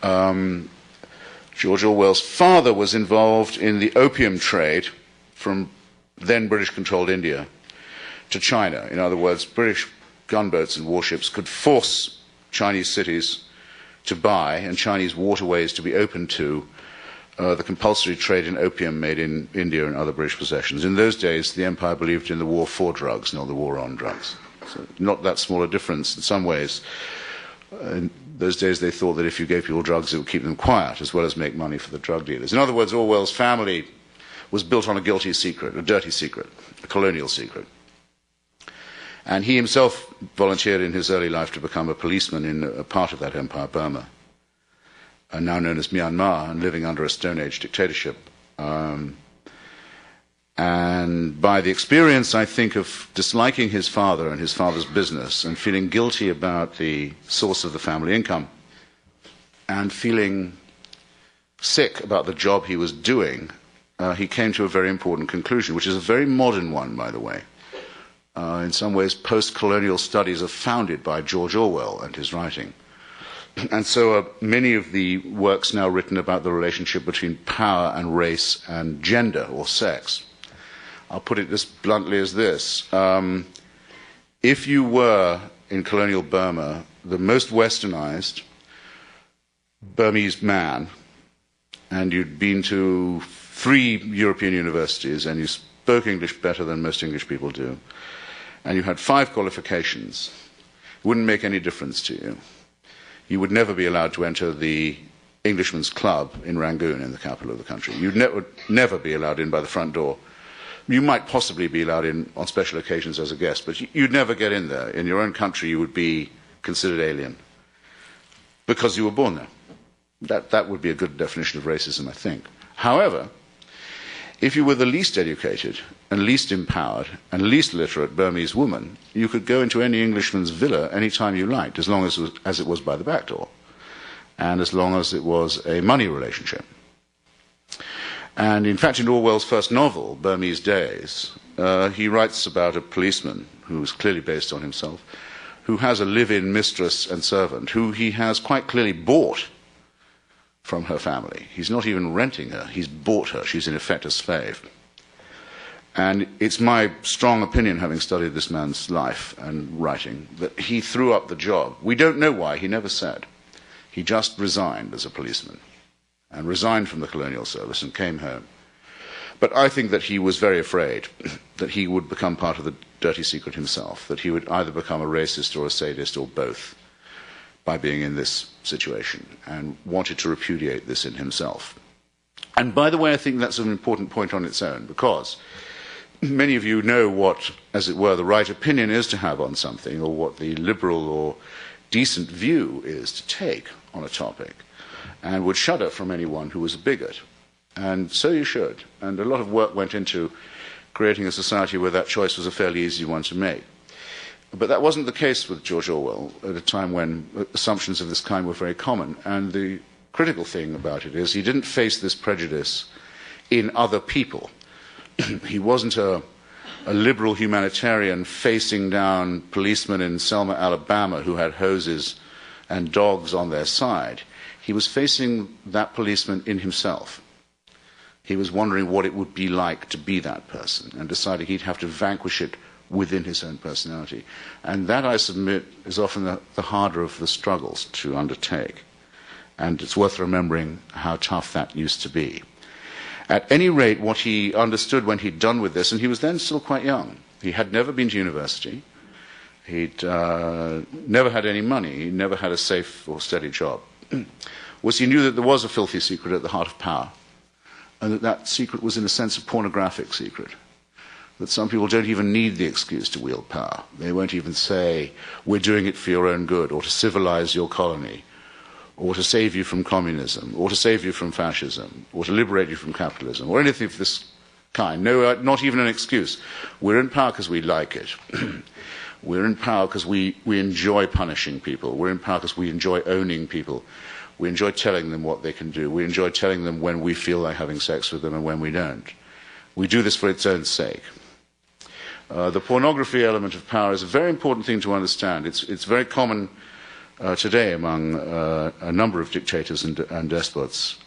George Orwell's father was involved in the opium trade from then British-controlled India to China. In other words, British gunboats and warships could force Chinese cities to buy and Chinese waterways to be open to the compulsory trade in opium made in India and other British possessions. In those days, the empire believed in the war for drugs, not the war on drugs. So not that small a difference in some ways. In those days, they thought that if you gave people drugs, it would keep them quiet, as well as make money for the drug dealers. In other words, Orwell's family was built on a guilty secret, a dirty secret, a colonial secret. And he himself volunteered in his early life to become a policeman in a part of that empire, Burma, now known as Myanmar, and living under a Stone Age dictatorship. And by the experience, I think, of disliking his father and his father's business and feeling guilty about the source of the family income and feeling sick about the job he was doing, he came to a very important conclusion, which is a very modern one, by the way. In some ways, post-colonial studies are founded by George Orwell and his writing. And so are many of the works now written about the relationship between power and race and gender or sex. I'll put it as bluntly as this. If you were, in colonial Burma, the most westernized Burmese man, and you'd been to 3 European universities, and you spoke English better than most English people do, and you had 5 qualifications, it wouldn't make any difference to you. You would never be allowed to enter the Englishman's Club in Rangoon, in the capital of the country. You'd never be allowed in by the front door. You might possibly be allowed in on special occasions as a guest, but you'd never get in there. In your own country, you would be considered alien because you were born there. That would be a good definition of racism, I think. However, if you were the least educated and least empowered and least literate Burmese woman, you could go into any Englishman's villa any time you liked, as long as it was by the back door, and as long as it was a money relationship. And in fact, in Orwell's first novel, Burmese Days, he writes about a policeman who is clearly based on himself, who has a live-in mistress and servant, who he has quite clearly bought from her family. He's not even renting her, he's bought her. She's in effect a slave. And it's my strong opinion, having studied this man's life and writing, that he threw up the job. We don't know why, he never said. He just resigned as a policeman and resigned from the colonial service and came home. But I think that he was very afraid that he would become part of the dirty secret himself, that he would either become a racist or a sadist or both by being in this situation, and wanted to repudiate this in himself. And by the way, I think that's an important point on its own, because many of you know what, as it were, the right opinion is to have on something, or what the liberal or decent view is to take on a topic, and would shudder from anyone who was a bigot. And so you should. And a lot of work went into creating a society where that choice was a fairly easy one to make. But that wasn't the case with George Orwell at a time when assumptions of this kind were very common. And the critical thing about it is he didn't face this prejudice in other people. He wasn't a liberal humanitarian facing down policemen in Selma, Alabama, who had hoses and dogs on their side. He was facing that policeman in himself. He was wondering what it would be like to be that person, and decided he'd have to vanquish it within his own personality. And that, I submit, is often the harder of the struggles to undertake. And it's worth remembering how tough that used to be. At any rate, what he understood when he'd done with this, and he was then still quite young, he had never been to university, he'd never had any money, he never had a safe or steady job, was he knew that there was a filthy secret at the heart of power, and that secret was in a sense a pornographic secret. That some people don't even need the excuse to wield power. They won't even say, we're doing it for your own good, or to civilize your colony, or to save you from communism, or to save you from fascism, or to liberate you from capitalism, or anything of this kind. No, not even an excuse. We're in power because we like it. We're in power because we enjoy punishing people. We're in power because we enjoy owning people. We enjoy telling them what they can do. We enjoy telling them when we feel like having sex with them and when we don't. We do this for its own sake. The pornography element of power is a very important thing to understand. It's very common today among a number of dictators and despots.